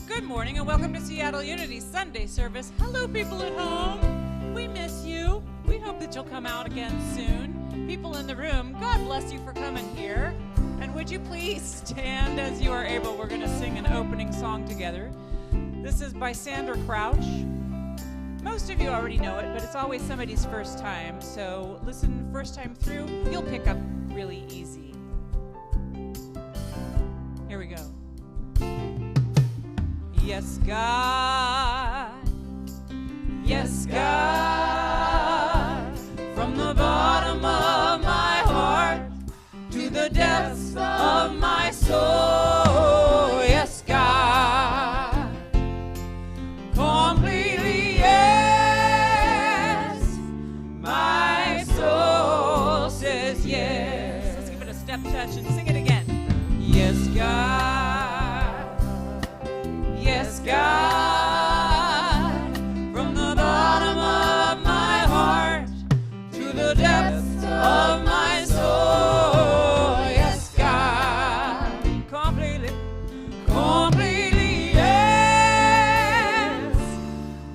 Good morning and welcome to Seattle Unity Sunday service. Hello, people at home. We miss you. We hope that you'll come out again soon. People in the room, God bless you for coming here. And would you please stand as you are able? We're going to sing an opening song together. This is by Sandra Crouch. Most of you already know it, but it's always somebody's first time. So listen first time through, you'll pick up really easy. Here we go. Yes, God. Yes, God. From the bottom of my heart to the depths of my soul. Yes, God. Completely, yes. My soul says yes. Let's give it a step touch and sing it again. Yes, God. Yes, God, from the bottom of my heart to the depths of my soul. Yes, God, completely, completely, yes.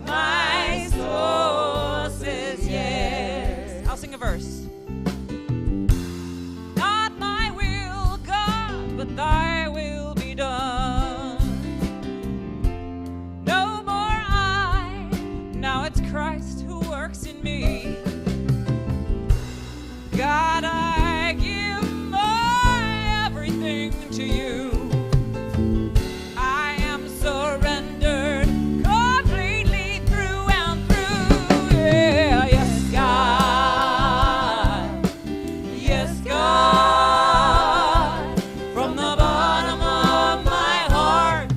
My soul says yes. I'll sing a verse. Not my will, God, but thy will be done. Christ who works in me. God, I give my everything to you. I am surrendered completely through and through. Yeah, yes, God. Yes, God. From the bottom of my heart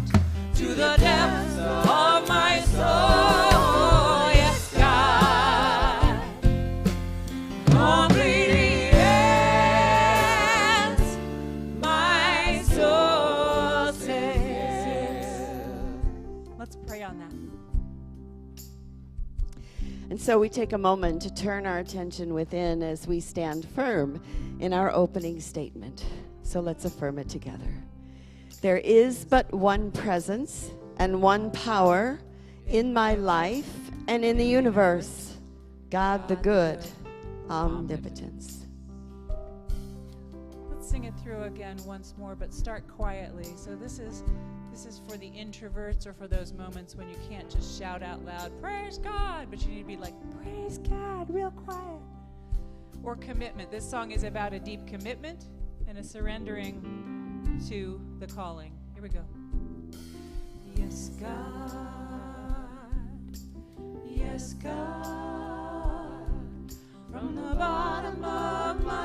to the depths of my soul. And so we take a moment to turn our attention within as we stand firm in our opening statement. So let's affirm it together. There is but one presence and one power in my life and in the universe. God the good, omnipotence. Let's sing it through again once more, but start quietly. So this is for the introverts or for those moments when you can't just shout out loud, praise God, but you need to be like, praise God, real quiet. Or commitment. This song is about a deep commitment and a surrendering to the calling. Here we go. Yes, God. Yes, God. From the bottom of my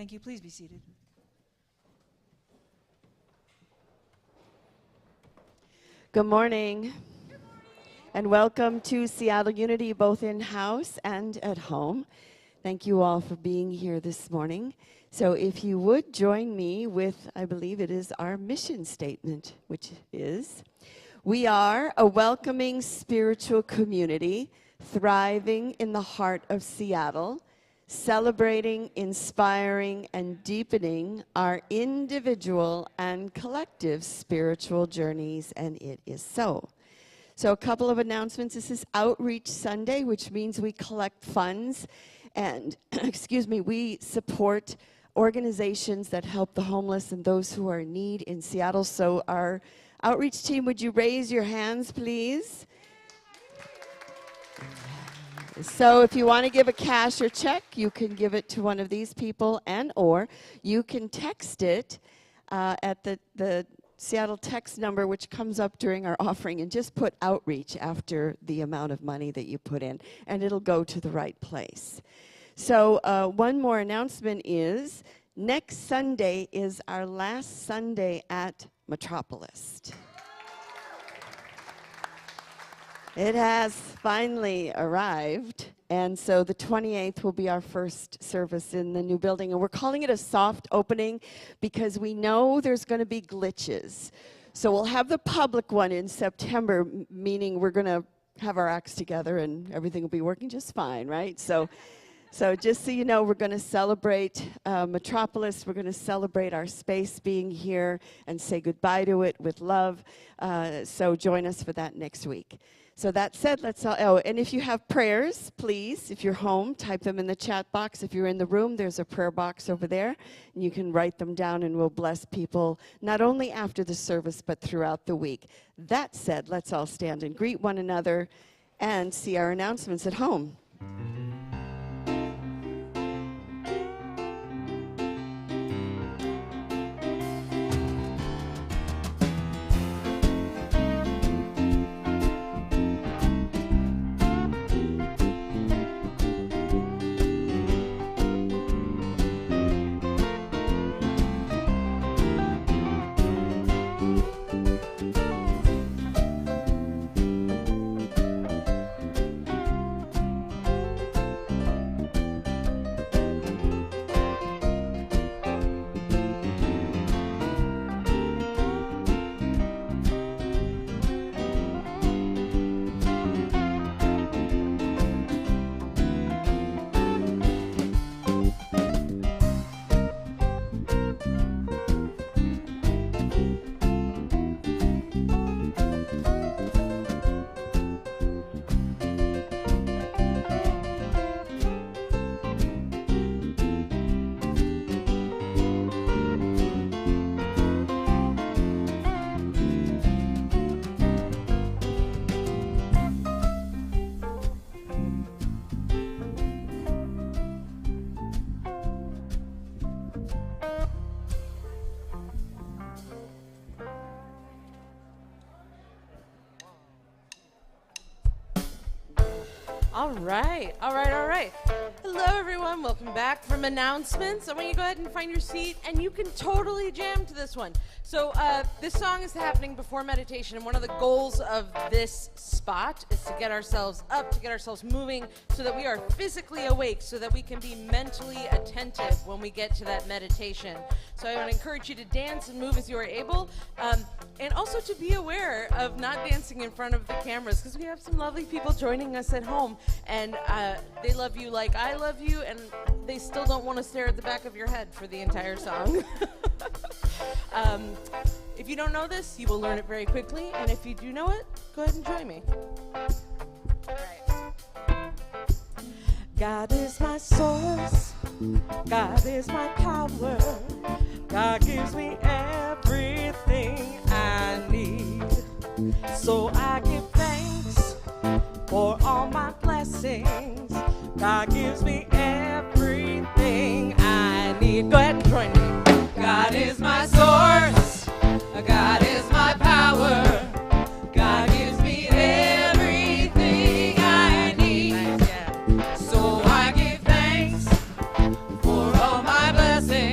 Thank you. Please be seated. Good morning. And welcome to Seattle Unity, both in-house and at home. Thank you all for being here this morning. So if you would join me with, I believe it is our mission statement, which is, we are a welcoming spiritual community thriving in the heart of Seattle, celebrating, inspiring, and deepening our individual and collective spiritual journeys, and it is so. So a couple of announcements. This is Outreach Sunday, which means we collect funds and, we support organizations that help the homeless and those who are in need in Seattle. So our outreach team, would you raise your hands, please? So if you want to give a cash or check, you can give it to one of these people, and or you can text it at the Seattle text number, which comes up during our offering, and just put outreach after the amount of money that you put in, and it'll go to the right place. So one more announcement is next Sunday is our last Sunday at Metropolis. It has finally arrived, and so the 28th will be our first service in the new building, and we're calling it a soft opening because we know there's going to be glitches. So we'll have the public one in September, meaning we're going to have our acts together and everything will be working just fine, right? So just so you know, we're going to celebrate Metropolis. We're going to celebrate our space being here and say goodbye to it with love. So join us for that next week. So that said, let's all, and if you have prayers, please, if you're home, type them in the chat box. If you're in the room, there's a prayer box over there, and you can write them down, and we'll bless people not only after the service, but throughout the week. That said, let's all stand and greet one another and see our announcements at home. All right. Hello, everyone. Welcome back from announcements. I want you to go ahead and find your seat, and you can totally jam to this one. So this song is happening before meditation, and one of the goals of this spot is to get ourselves up, to get ourselves moving, so that we are physically awake, so that we can be mentally attentive when we get to that meditation. So I want to encourage you to dance and move as you are able, and also to be aware of not dancing in front of the cameras, because we have some lovely people joining us at home, and they love you like I love you, and they still don't want to stare at the back of your head for the entire song. If you don't know this, you will learn it very quickly, and if you do know it, go ahead and join me. All right. God is my source, God is my power, God gives me everything I need. So I give thanks for all my blessings. God gives me everything I need. Go ahead and join me. God is my source, God is my power, God gives me everything I need. So I give thanks for all my blessings.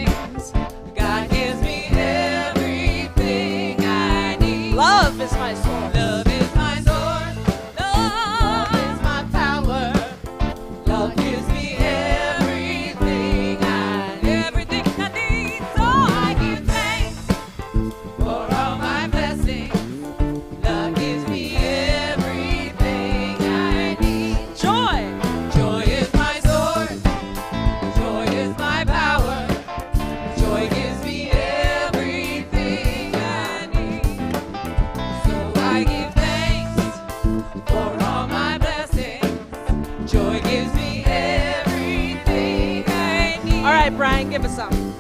on, Brian. Give us some.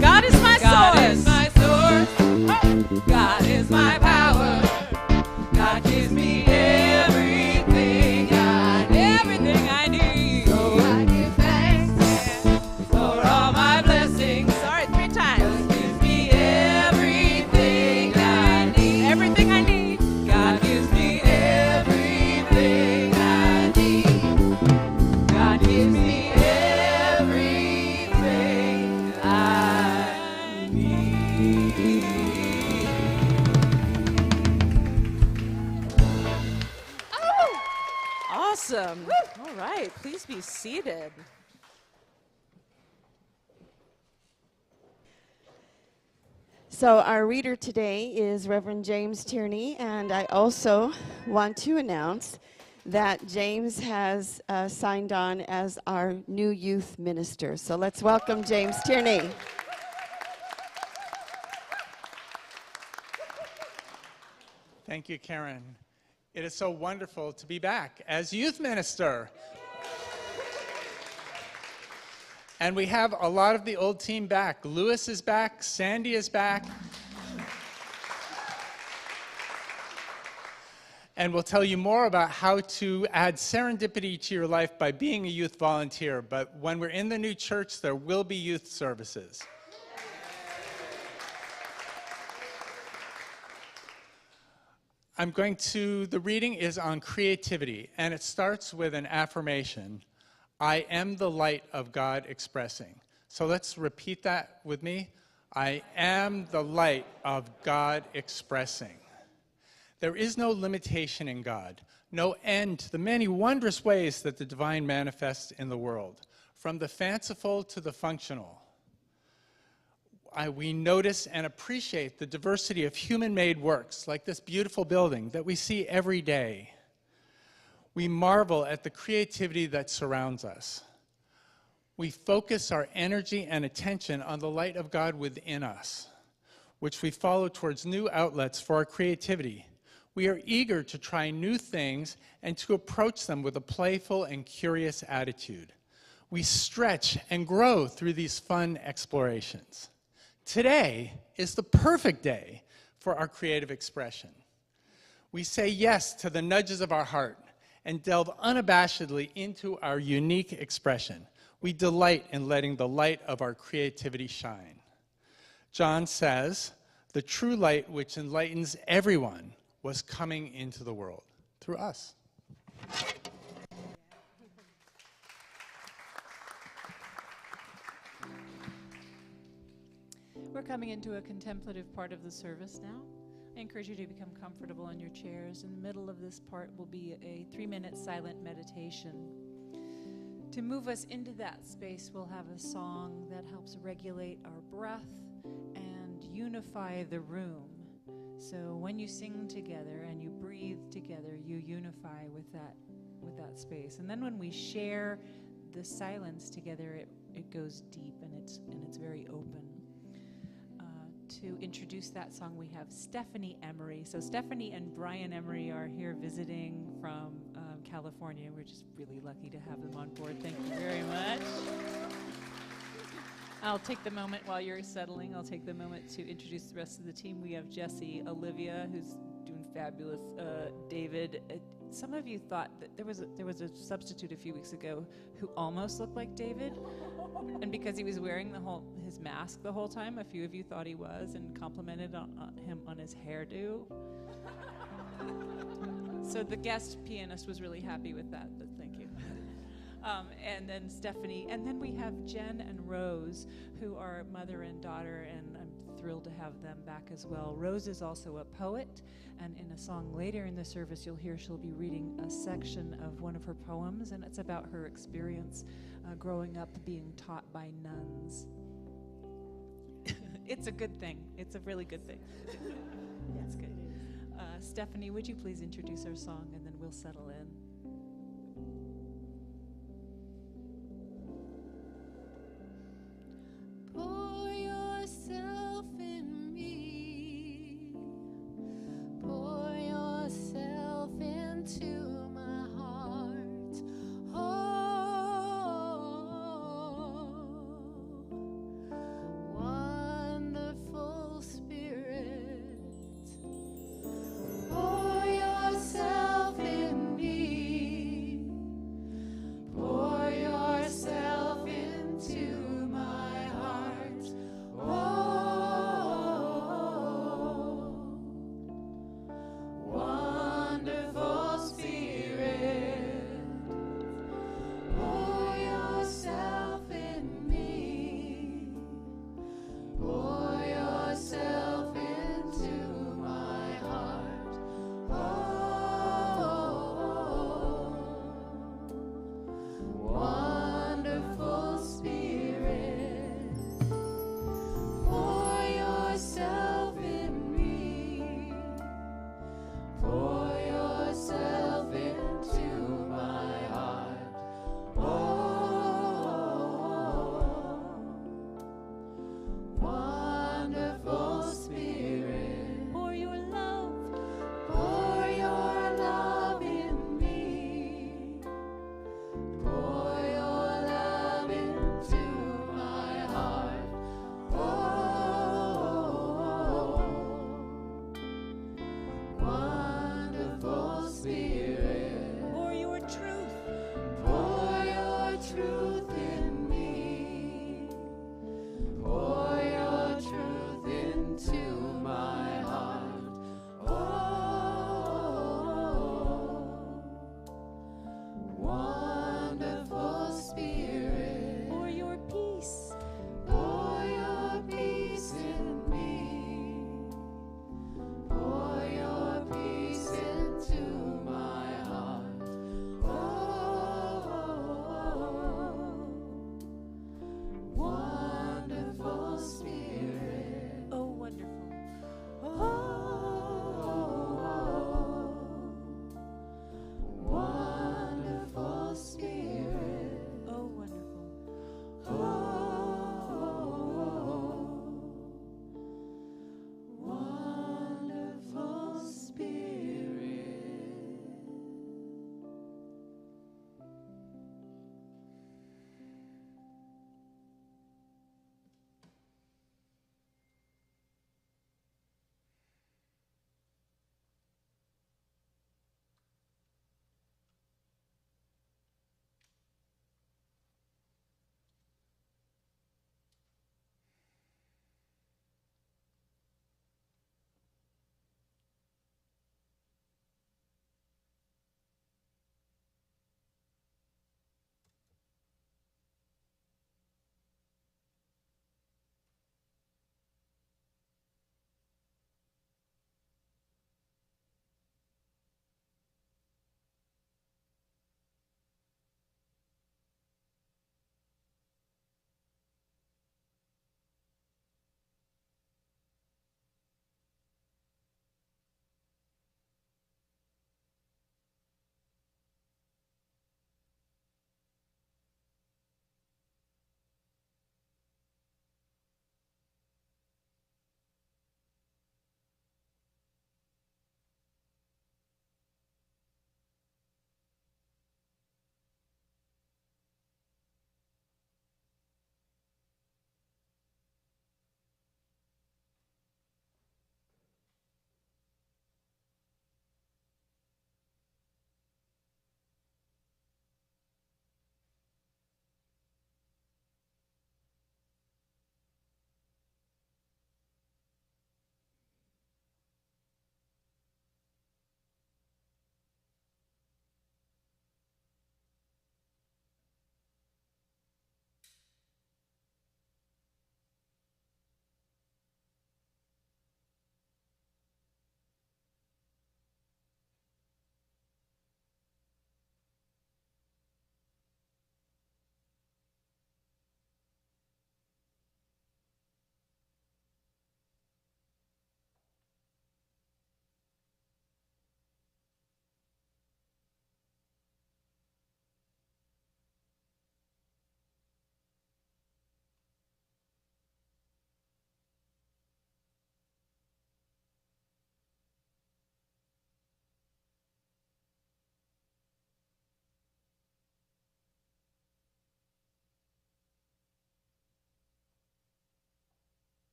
God is my God source. is my source. God is my power. God gives me everything I need. So I give thanks for all my blessings. Sorry, 3 times. God gives me everything I need. Everything I need. God gives me everything I need. God gives me everything I need. Awesome. All right, please be seated. So our reader today is Reverend James Tierney, and I also want to announce that James has signed on as our new youth minister. So let's welcome James Tierney. Thank you, Karen. It is so wonderful to be back as youth minister. And we have a lot of the old team back. Lewis is back, Sandy is back. And we'll tell you more about how to add serendipity to your life by being a youth volunteer. But when we're in the new church, there will be youth services. The reading is on creativity, and it starts with an affirmation. I am the light of God expressing. So let's repeat that with me. I am the light of God expressing. There is no limitation in God, no end to the many wondrous ways that the divine manifests in the world, from the fanciful to the functional. We notice and appreciate the diversity of human-made works, like this beautiful building that we see every day. We marvel at the creativity that surrounds us. We focus our energy and attention on the light of God within us, which we follow towards new outlets for our creativity. We are eager to try new things and to approach them with a playful and curious attitude. We stretch and grow through these fun explorations. Today is the perfect day for our creative expression. We say yes to the nudges of our heart and delve unabashedly into our unique expression. We delight in letting the light of our creativity shine. John says, the true light which enlightens everyone was coming into the world through us. We're coming into a contemplative part of the service now. I encourage you to become comfortable in your chairs. In the middle of this part will be a 3-minute silent meditation. To move us into that space, we'll have a song that helps regulate our breath and unify the room. So when you sing together and you breathe together, you unify with that space. And then when we share the silence together, it goes deep and it's very open. To introduce that song, we have Stephanie Emery. So Stephanie and Brian Emery are here visiting from California. We're just really lucky to have them on board. Thank you very much. I'll take the moment while you're settling. I'll take the moment to introduce the rest of the team. We have Jesse, Olivia, who's doing fabulous. David. Some of you thought that there was a substitute a few weeks ago who almost looked like David, and because he was wearing his mask the whole time, a few of you thought he was and complimented on him on his hairdo. So the guest pianist was really happy with that, but thank you. and then Stephanie. And then we have Jen and Rose, who are mother and daughter, and I'm thrilled to have them back as well. Rose is also a poet, and in a song later in the service, you'll hear she'll be reading a section of one of her poems, and it's about her experience growing up being taught by nuns. It's a good thing. It's a really good thing. That's good. Stephanie, would you please introduce our song, and then we'll settle in. Pour yourself in me. Pour yourself into my heart. Oh, wonderful Spirit. Pour yourself in me.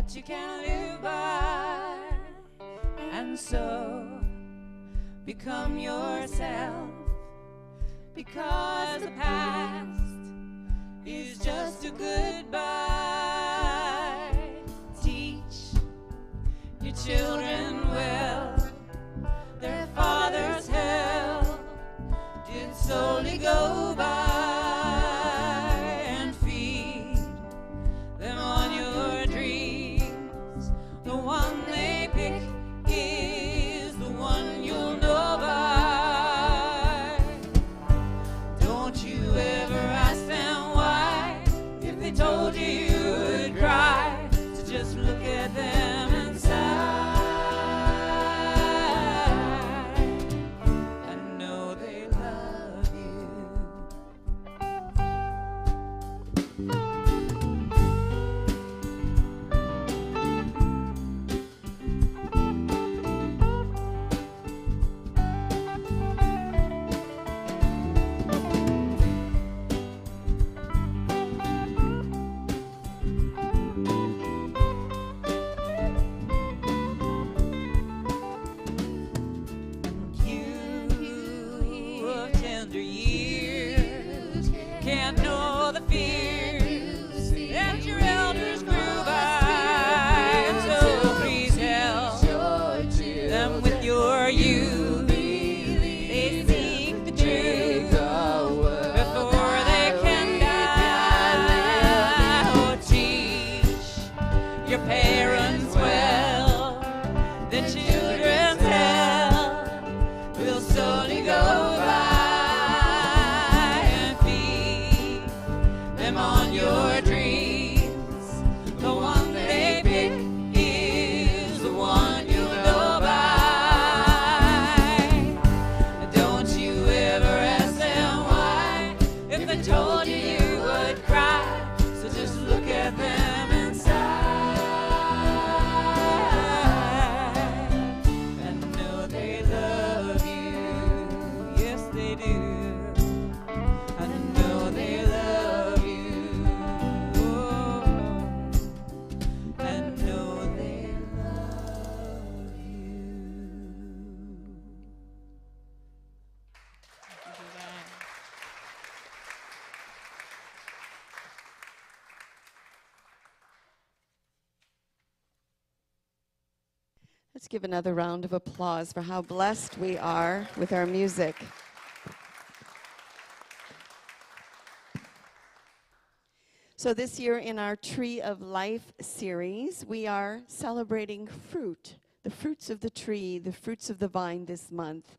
that you can live by. And so become yourself, because the past is just a goodbye. Teach your children well, their father's hell did slowly go by. And feed them on your dreams. The one they pick is the one you'll know by. Don't you ever ask them why. If they told you, you would cry. So just look at them and sigh, and know they love you. You of tender years can't know the fears that your elders grew by. So please help them with your youth. They seek the truth before they can die. Oh, teach your parents well, the children's hell will slowly go by. And feed them on your dreams. The one they pick is the one you'll know by. Don't you ever ask them why. If they told you, you would cry. So just look at them and sigh, and know they love you. Yes, they do. And know they love you. Oh, and know they love you. Let's give another round of applause for how blessed we are with our music. So this year in our Tree of Life series, we are celebrating fruit, the fruits of the tree, the fruits of the vine this month.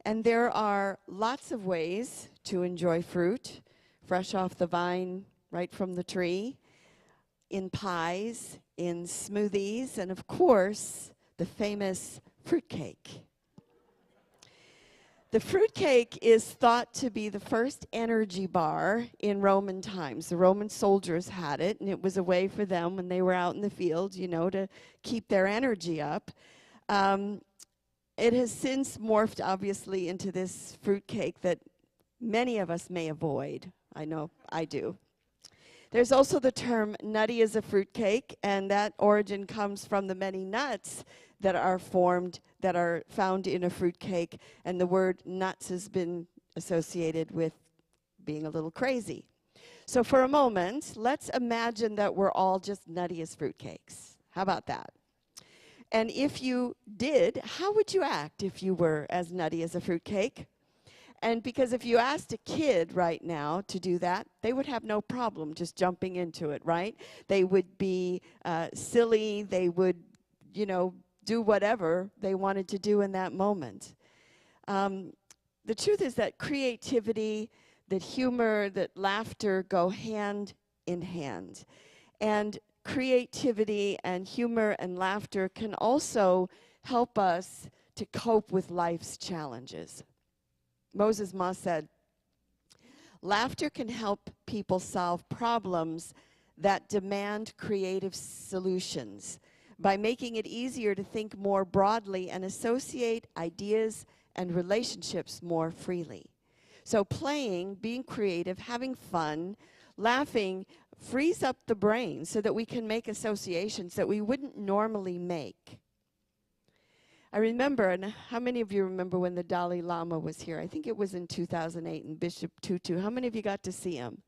And there are lots of ways to enjoy fruit, fresh off the vine, right from the tree, in pies, in smoothies, and of course, the famous fruitcake. The fruitcake is thought to be the first energy bar in Roman times. The Roman soldiers had it, and it was a way for them when they were out in the field, you know, to keep their energy up. It has since morphed, obviously, into this fruitcake that many of us may avoid. I know I do. There's also the term nutty as a fruitcake, and that origin comes from the many nuts that are formed, that are found in a fruitcake, and the word nuts has been associated with being a little crazy. So for a moment, let's imagine that we're all just nutty as fruitcakes. How about that? And if you did, how would you act if you were as nutty as a fruitcake? And because if you asked a kid right now to do that, they would have no problem just jumping into it, right? They would be silly. They would, you know, do whatever they wanted to do in that moment. The truth is that creativity, that humor, that laughter go hand in hand. And creativity and humor and laughter can also help us to cope with life's challenges. Moses Moss said, laughter can help people solve problems that demand creative solutions by making it easier to think more broadly and associate ideas and relationships more freely. So playing, being creative, having fun, laughing frees up the brain so that we can make associations that we wouldn't normally make. I remember, and how many of you remember when the Dalai Lama was here? I think it was in 2008, and Bishop Tutu. How many of you got to see him?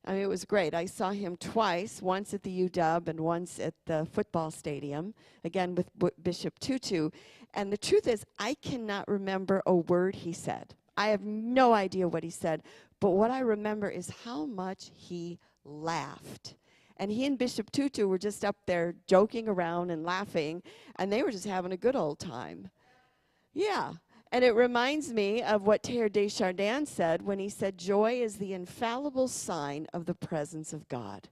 I mean, it was great. I saw him twice, once at the UW and once at the football stadium, again with Bishop Tutu. And the truth is, I cannot remember a word he said. I have no idea what he said. But what I remember is how much he laughed. And he and Bishop Tutu were just up there joking around and laughing, and they were just having a good old time. Yeah. And it reminds me of what Teilhard de Chardin said when he said, joy is the infallible sign of the presence of God.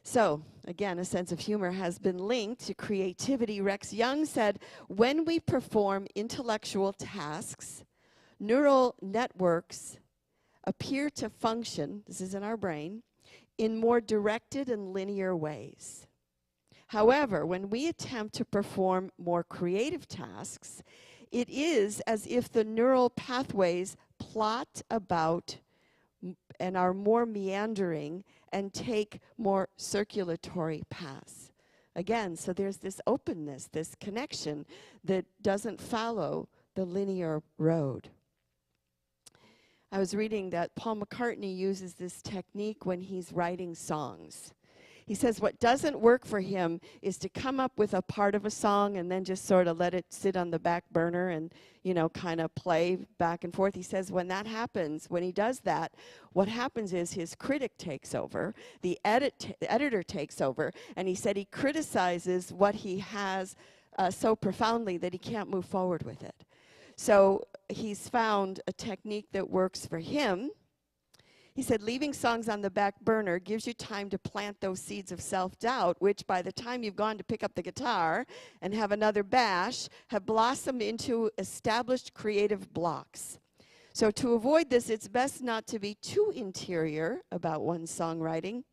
So, again, a sense of humor has been linked to creativity. Rex Young said, when we perform intellectual tasks, neural networks appear to function, this is in our brain, in more directed and linear ways. However, when we attempt to perform more creative tasks, it is as if the neural pathways plot about and are more meandering and take more circulatory paths. Again, so there's this openness, this connection that doesn't follow the linear road. I was reading that Paul McCartney uses this technique when he's writing songs. He says what doesn't work for him is to come up with a part of a song and then just sort of let it sit on the back burner and, you know, kind of play back and forth. He says when that happens, when he does that, what happens is his critic takes over, the editor takes over, and he said he criticizes what he has so profoundly that he can't move forward with it. So he's found a technique that works for him. He said leaving songs on the back burner gives you time to plant those seeds of self-doubt, which by the time you've gone to pick up the guitar and have another bash, have blossomed into established creative blocks. So to avoid this, it's best not to be too interior about one's songwriting.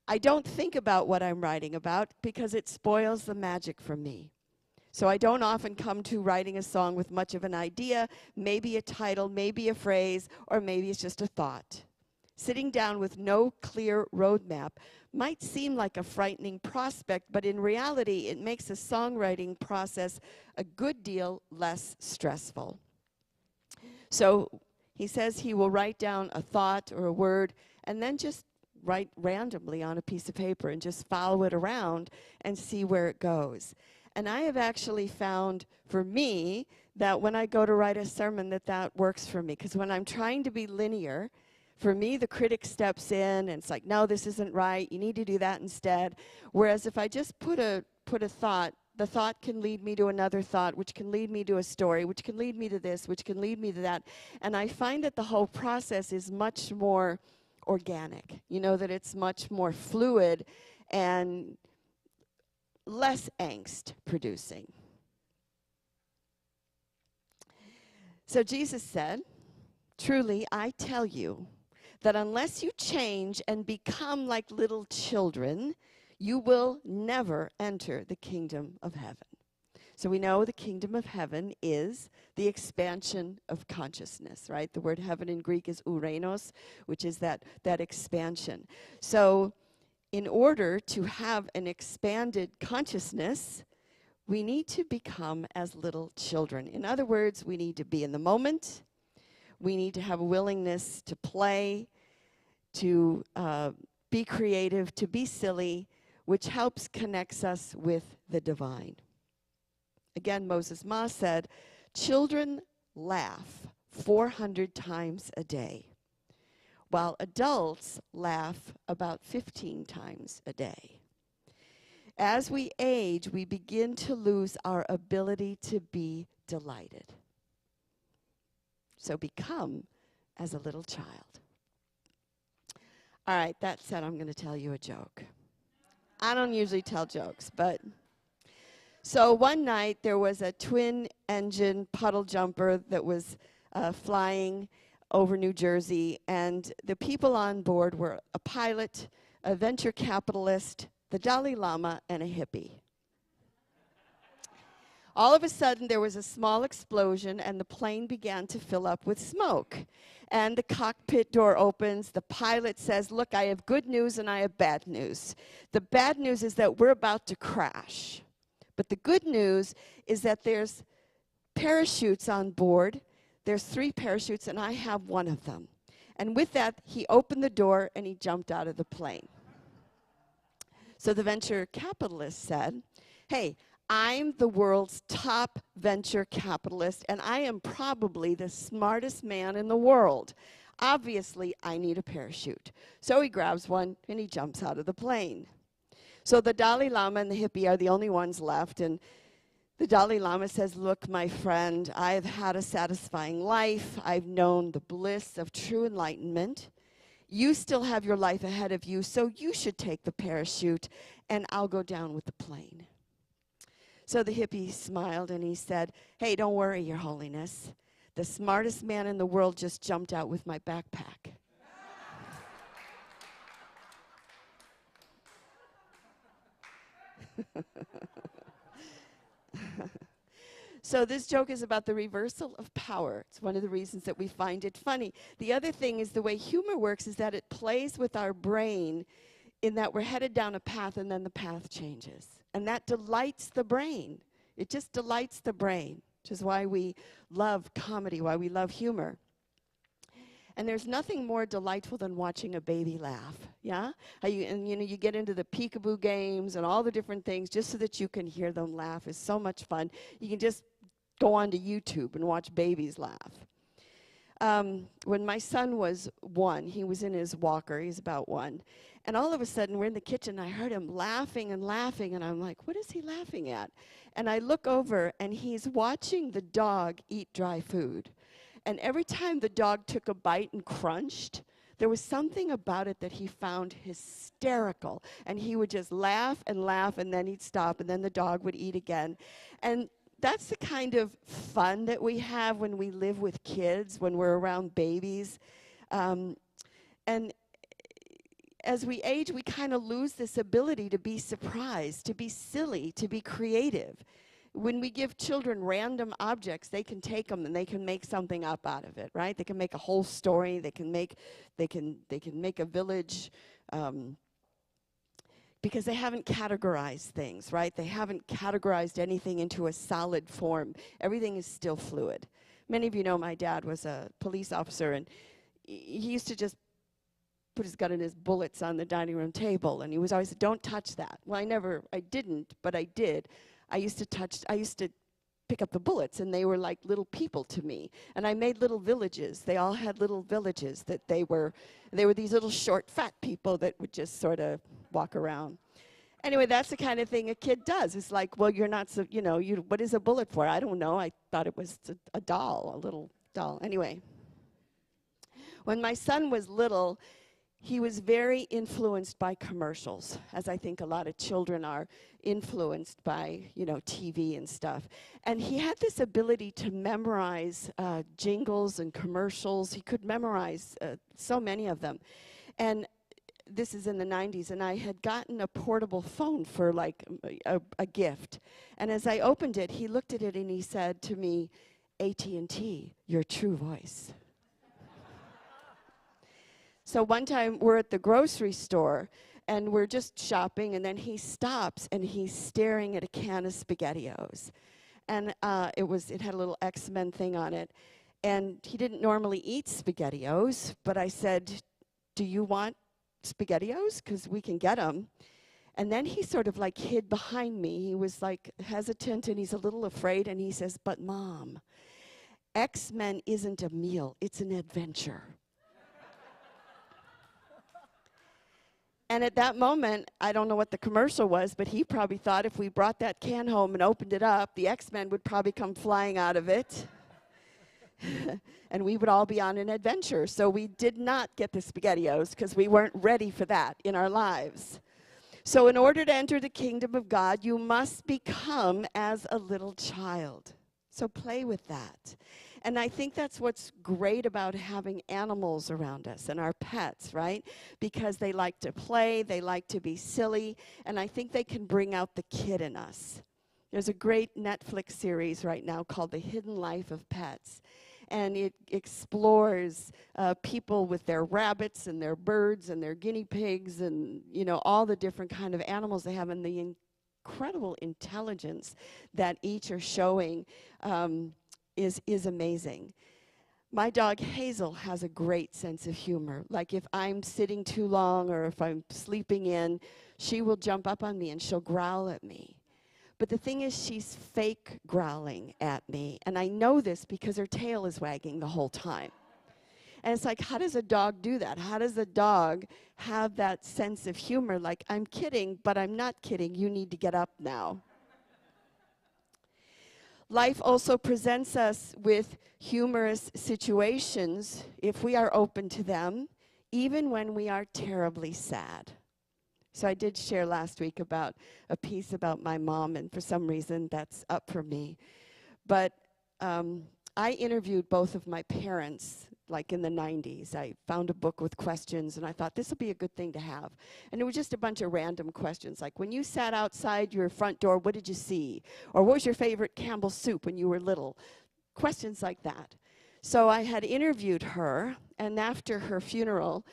I don't think about what I'm writing about because it spoils the magic for me. So I don't often come to writing a song with much of an idea, maybe a title, maybe a phrase, or maybe it's just a thought. Sitting down with no clear roadmap might seem like a frightening prospect, but in reality, it makes the songwriting process a good deal less stressful. So he says he will write down a thought or a word and then just write randomly on a piece of paper and just follow it around and see where it goes. And I have actually found, for me, that when I go to write a sermon, that works for me. Because when I'm trying to be linear, for me, the critic steps in, and it's like, no, this isn't right. You need to do that instead. Whereas if I just put a thought, the thought can lead me to another thought, which can lead me to a story, which can lead me to this, which can lead me to that. And I find that the whole process is much more organic. You know, that it's much more fluid and less angst producing. So Jesus said, truly, I tell you that unless you change and become like little children, you will never enter the kingdom of heaven. So we know the kingdom of heaven is the expansion of consciousness, right? The word heaven in Greek is ourenos, which is that expansion. So in order to have an expanded consciousness, we need to become as little children. In other words, we need to be in the moment. We need to have a willingness to play, to be creative, to be silly, which helps connects us with the divine. Again, Moses Ma said, children laugh 400 times a day, while adults laugh about 15 times a day. As we age, we begin to lose our ability to be delighted. So become as a little child. All right, that said, I'm going to tell you a joke. I don't usually tell jokes, but so one night there was a twin-engine puddle jumper that was flying over New Jersey, and the people on board were a pilot, a venture capitalist, the Dalai Lama, and a hippie. All of a sudden, there was a small explosion, and the plane began to fill up with smoke. And the cockpit door opens. The pilot says, "Look, I have good news and I have bad news. The bad news is that we're about to crash. But the good news is that there's parachutes on board. There's 3 parachutes, and I have one of them." And with that, he opened the door, and he jumped out of the plane. So the venture capitalist said, "Hey, I'm the world's top venture capitalist, and I am probably the smartest man in the world. Obviously, I need a parachute." So he grabs one, and he jumps out of the plane. So the Dalai Lama and the hippie are the only ones left, and the Dalai Lama says, "Look, my friend, I've had a satisfying life. I've known the bliss of true enlightenment. You still have your life ahead of you, so you should take the parachute, and I'll go down with the plane." So the hippie smiled, and he said, "Hey, don't worry, Your Holiness. The smartest man in the world just jumped out with my backpack." So this joke is about the reversal of power. It's one of the reasons that we find it funny. The other thing is the way humor works is that it plays with our brain in that we're headed down a path and then the path changes. And that delights the brain. It just delights the brain, which is why we love comedy, why we love humor. And there's nothing more delightful than watching a baby laugh, yeah? You get into the peekaboo games and all the different things just so that you can hear them laugh is so much fun. You can just go onto YouTube and watch babies laugh. When my son was 1, he was in his walker, he's about 1, and all of a sudden we're in the kitchen, I heard him laughing and laughing, and I'm like, what is he laughing at? And I look over, and he's watching the dog eat dry food. And every time the dog took a bite and crunched, there was something about it that he found hysterical. And he would just laugh, and then he'd stop, and then the dog would eat again. And that's the kind of fun that we have when we live with kids, when we're around babies. And as we age, we kind of lose this ability to be surprised, to be silly, to be creative. When we give children random objects, they can take them and they can make something up out of it, right? They can make a whole story. They can make a village because they haven't categorized things, right? They haven't categorized anything into a solid form. Everything is still fluid. Many of you know my dad was a police officer, and he used to just put his gun and his bullets on the dining room table, and he was always said, "Don't touch that." Well, I didn't, but I did. I used to pick up the bullets, and they were like little people to me. And I made little villages. They all had little villages that they were these little short, fat people that would just sort of walk around. Anyway, that's the kind of thing a kid does. It's like, well, you're not so, what is a bullet for? I don't know. I thought it was a doll, a little doll. Anyway, when my son was little, he was very influenced by commercials, as I think a lot of children are influenced by, TV and stuff. And he had this ability to memorize jingles and commercials. He could memorize so many of them. And this is in the 90s, and I had gotten a portable phone for like a gift. And as I opened it, he looked at it and he said to me, "AT&T, your true voice." So one time we're at the grocery store and we're just shopping, and then he stops and he's staring at a can of SpaghettiOs. And it had a little X-Men thing on it. And he didn't normally eat SpaghettiOs, but I said, "Do you want SpaghettiOs? Because we can get them." And then he sort of like hid behind me. He was like hesitant and he's a little afraid, and he says, "But Mom, X-Men isn't a meal, it's an adventure." And at that moment, I don't know what the commercial was, but he probably thought if we brought that can home and opened it up, the X-Men would probably come flying out of it. And we would all be on an adventure. So we did not get the SpaghettiOs because we weren't ready for that in our lives. So in order to enter the kingdom of God, you must become as a little child. So play with that. And I think that's what's great about having animals around us and our pets, right? Because they like to play, they like to be silly, and I think they can bring out the kid in us. There's a great Netflix series right now called The Hidden Life of Pets. And it explores people with their rabbits and their birds and their guinea pigs and, you know, all the different kind of animals they have and the incredible intelligence that each are showing is amazing. My dog Hazel has a great sense of humor. Like if I'm sitting too long or if I'm sleeping in, she will jump up on me and she'll growl at me. But the thing is, she's fake growling at me. And I know this because her tail is wagging the whole time. And it's like, how does a dog do that? How does a dog have that sense of humor? Like, I'm kidding, but I'm not kidding. You need to get up now. Life also presents us with humorous situations if we are open to them, even when we are terribly sad. So I did share last week about a piece about my mom, and for some reason that's up for me. But I interviewed both of my parents, like in the 90s. I found a book with questions, and I thought this will be a good thing to have. And it was just a bunch of random questions, like when you sat outside your front door, what did you see? Or what was your favorite Campbell's soup when you were little? Questions like that. So I had interviewed her, and after her funeral,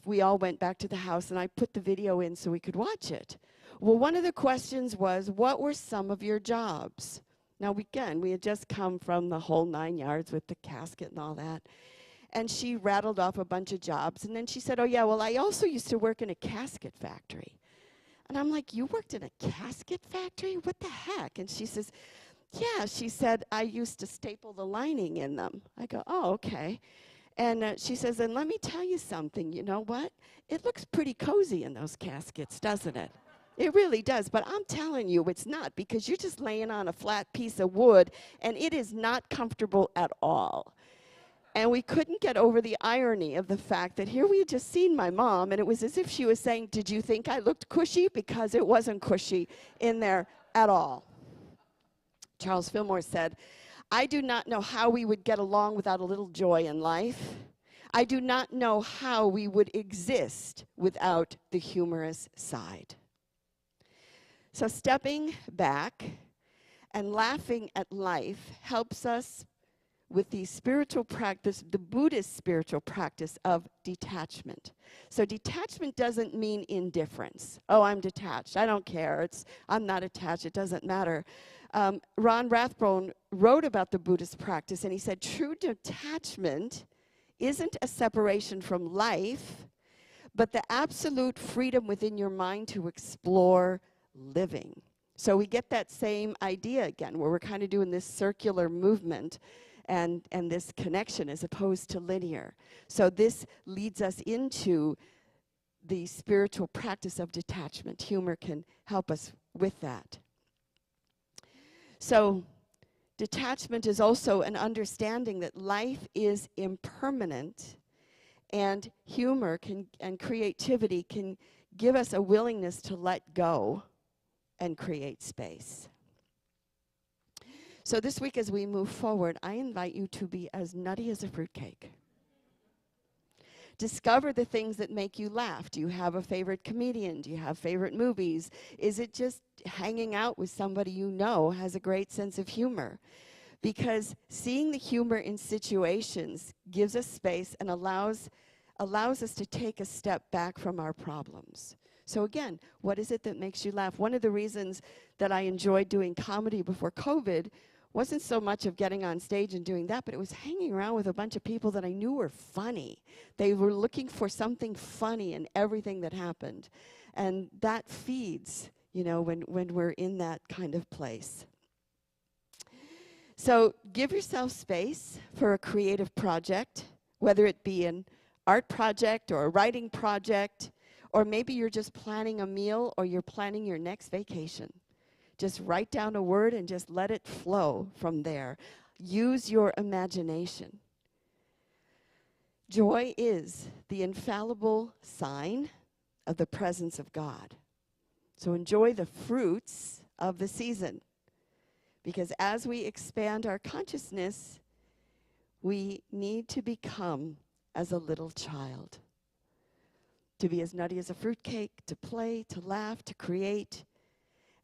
we all went back to the house, and I put the video in so we could watch it. Well, one of the questions was, what were some of your jobs? Now, we had just come from the whole 9 yards with the casket and all that. And she rattled off a bunch of jobs, and then she said, oh, yeah, well, I also used to work in a casket factory. And I'm like, you worked in a casket factory? What the heck? And she says, yeah, she said, I used to staple the lining in them. I go, oh, okay. And she says, and let me tell you something, you know what? It looks pretty cozy in those caskets, doesn't it? It really does, but I'm telling you it's not, because you're just laying on a flat piece of wood, and it is not comfortable at all. And we couldn't get over the irony of the fact that here we had just seen my mom, and it was as if she was saying, did you think I looked cushy? Because it wasn't cushy in there at all. Charles Fillmore said, I do not know how we would get along without a little joy in life. I do not know how we would exist without the humorous side. So stepping back and laughing at life helps us with the spiritual practice, the Buddhist spiritual practice of detachment. So detachment doesn't mean indifference. Oh, I'm detached. I don't care. I'm not attached. It doesn't matter. Ron Rathbone wrote about the Buddhist practice, and he said, true detachment isn't a separation from life, but the absolute freedom within your mind to explore living. So we get that same idea again, where we're kind of doing this circular movement and this connection as opposed to linear. So this leads us into the spiritual practice of detachment. Humor can help us with that. So detachment is also an understanding that life is impermanent, and humor and creativity can give us a willingness to let go and create space. So this week as we move forward, I invite you to be as nutty as a fruitcake. Discover the things that make you laugh. Do you have a favorite comedian? Do you have favorite movies? Is it just hanging out with somebody you know has a great sense of humor? Because seeing the humor in situations gives us space and allows us to take a step back from our problems. So again, what is it that makes you laugh? One of the reasons that I enjoyed doing comedy before COVID wasn't so much of getting on stage and doing that, but it was hanging around with a bunch of people that I knew were funny. They were looking for something funny in everything that happened. And that feeds, you know, when we're in that kind of place. So give yourself space for a creative project, whether it be an art project or a writing project, or maybe you're just planning a meal or you're planning your next vacation. Just write down a word and just let it flow from there. Use your imagination. Joy is the infallible sign of the presence of God. So enjoy the fruits of the season. Because as we expand our consciousness, we need to become as a little child. To be as nutty as a fruitcake, to play, to laugh, to create.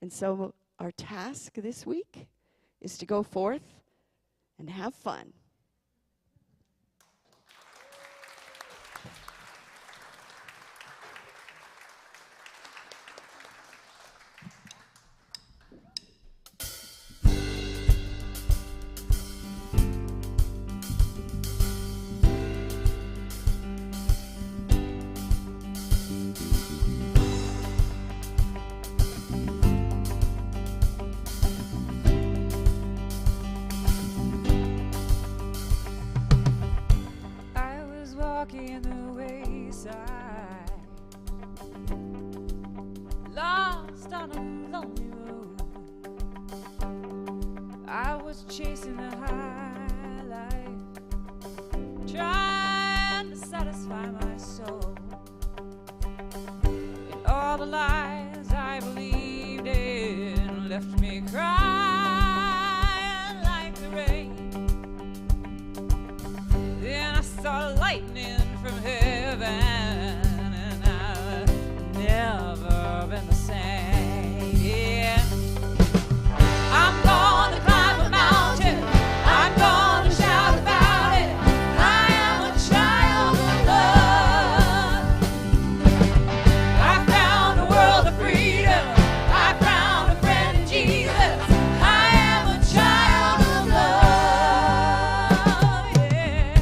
And so our task this week is to go forth and have fun. Walking the wayside, lost on a lonely road. I was chasing a high life, trying to satisfy my soul. And all the lies I believed in left me crying like the rain. Then I saw lightning from heaven, and I've never been the same. Yeah, I'm gonna climb a mountain, I'm gonna shout about it. I am a child of love. I found a world of freedom, I found a friend in Jesus. I am a child of love. Yeah.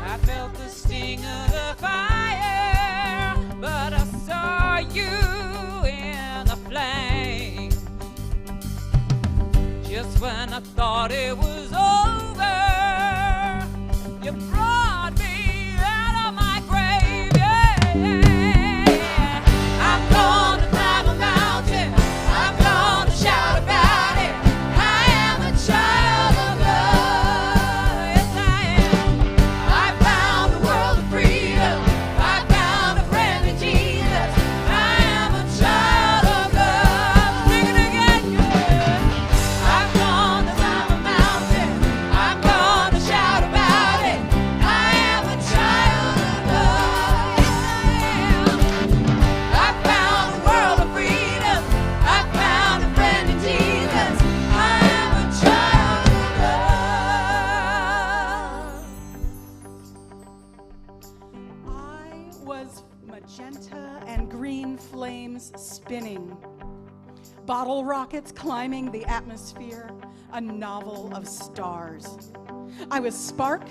I felt the sting of the fire, but I saw you in the flame. Just when I thought it was over, you brought me out of my grave. Yeah. I'm gonna climb a mountain, I'm gonna shout about it. I am a child of love. Yes, I am. I found a world of freedom, I found a friend in Jesus. I am a child of love. Sing it again, yeah. I'm gonna climb a mountain, I'm gonna shout about it. I am a child of love. Yes, I am. I found a world of freedom, I found a friend in Jesus. I am a child of love. I was magenta and green flames spinning, bottle rockets climbing the atmosphere, a novel of stars. I was spark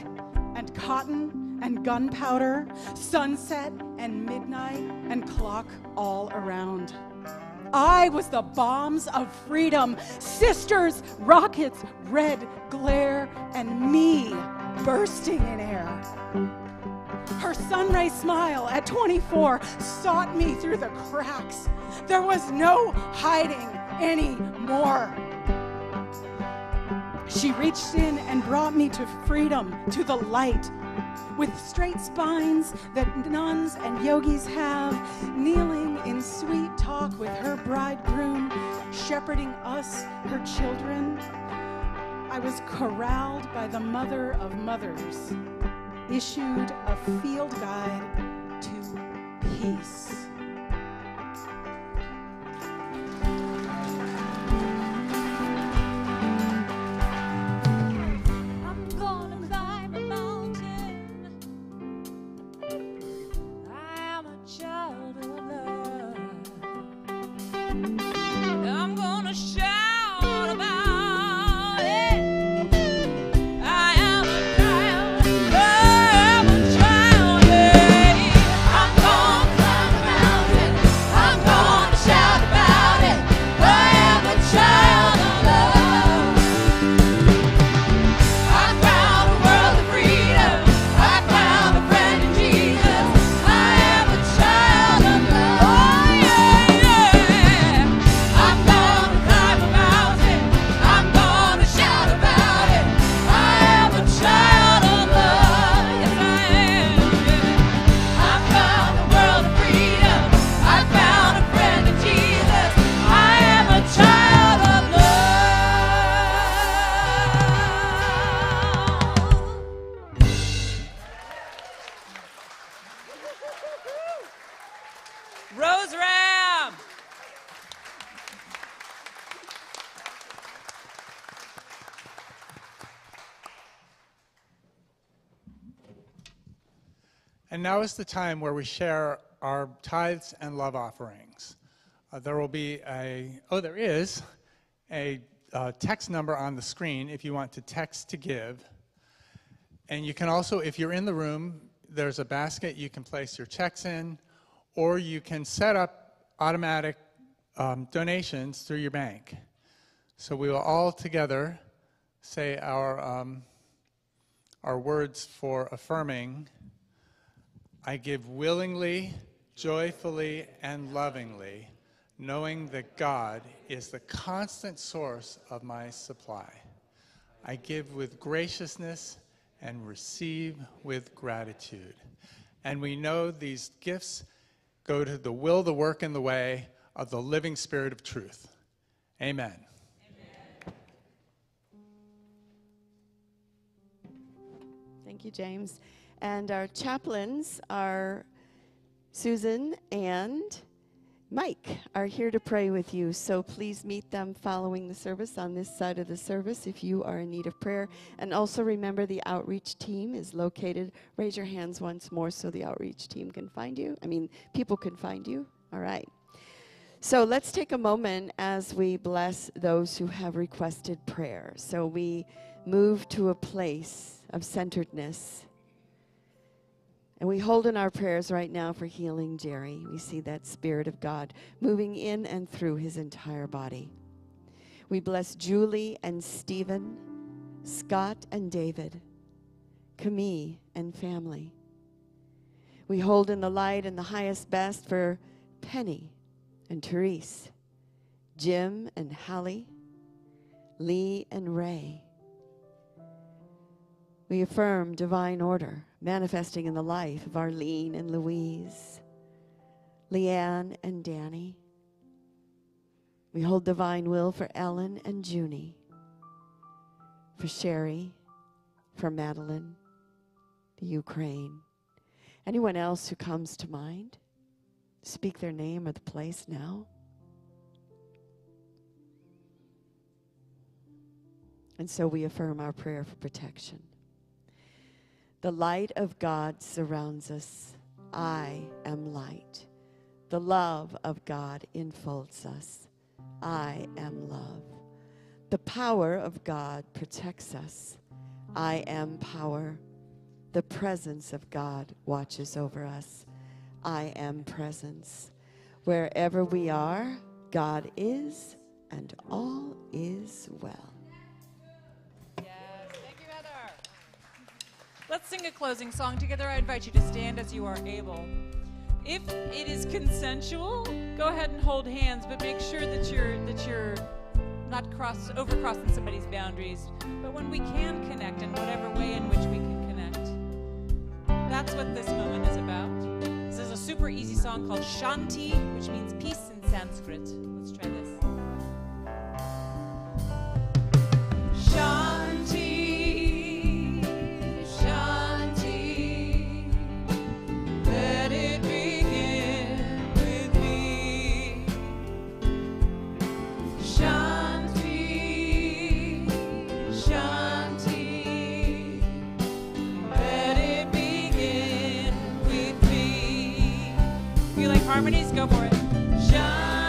and cotton and gunpowder, sunset and midnight and clock all around. I was the bombs of freedom, sisters, rockets, red glare, and me bursting in air. Her sunray smile at 24 sought me through the cracks. There was no hiding anymore. She reached in and brought me to freedom, to the light, with straight spines that nuns and yogis have, kneeling in sweet talk with her bridegroom, shepherding us, her children. I was corralled by the mother of mothers, issued a field guide to peace. I'm gonna climb a mountain. I am a child of love. I'm gonna shout about it. I am a child. I am a child. Yeah. I'm gonna climb a mountain. I'm gonna shout about it. I am a child of love. I found a world of freedom. I found a friend in Jesus. I am a child of love. Oh, yeah, yeah. Rose Ram. And now is the time where we share our tithes and love offerings. There is a text number on the screen if you want to text to give. And you can also, if you're in the room, there's a basket you can place your checks in, or you can set up automatic donations through your bank. So we will all together say our words for affirming. I give willingly, joyfully, and lovingly, knowing that God is the constant source of my supply. I give with graciousness and receive with gratitude. And we know these gifts go to the will, the work, and the way of the living Spirit of truth. Amen. Thank you, James. And our chaplains are Susan and Mike are here to pray with you. So please meet them following the service on this side of the service if you are in need of prayer. And also remember the outreach team is located. Raise your hands once more so the outreach team can find you. People can find you. All right. So let's take a moment as we bless those who have requested prayer. So we move to a place of centeredness. And we hold in our prayers right now for healing Jerry. We see that Spirit of God moving in and through his entire body. We bless Julie and Stephen, Scott and David, Camille and family. We hold in the light and the highest best for Penny and Therese, Jim and Hallie, Lee and Ray. We affirm divine order, manifesting in the life of Arlene and Louise, Leanne and Danny. We hold divine will for Ellen and Junie, for Sherry, for Madeline, the Ukraine. Anyone else who comes to mind? Speak their name or the place now. And so we affirm our prayer for protection. The light of God surrounds us. I am light. The love of God enfolds us. I am love. The power of God protects us. I am power. The presence of God watches over us. I am presence. Wherever we are, God is, and all is well. Let's sing a closing song together. I invite you to stand as you are able. If it is consensual, go ahead and hold hands, but make sure that you're not overcrossing somebody's boundaries. But when we can connect in whatever way in which we can connect, that's what this moment is about. This is a super easy song called Shanti, which means peace in Sanskrit. Let's try this. Shanti. Harmonies, go for it. Shine.